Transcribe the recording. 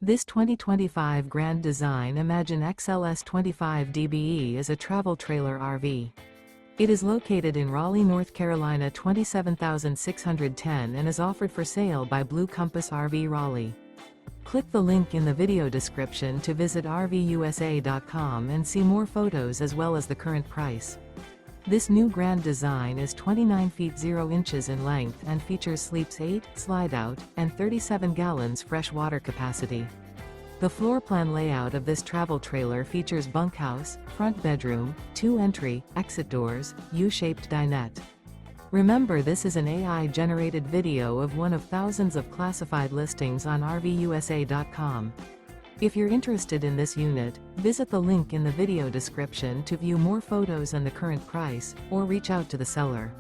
This 2025 Grand Design Imagine XLS 25 DBE is a travel trailer RV. It is located in Raleigh, North Carolina 27610 and is offered for sale by Blue Compass RV Raleigh. Click the link in the video description to visit RVUSA.com and see more photos as well as the current price. This new Grand Design is 29 feet 0 inches in length and features sleeps 8, slide-out, and 37 gallons fresh water capacity. The floor plan layout of this travel trailer features bunkhouse, front bedroom, 2 entry, exit doors, U-shaped dinette. Remember, this is an AI-generated video of one of thousands of classified listings on RVUSA.com. If you're interested in this unit, visit the link in the video description to view more photos and the current price, or reach out to the seller.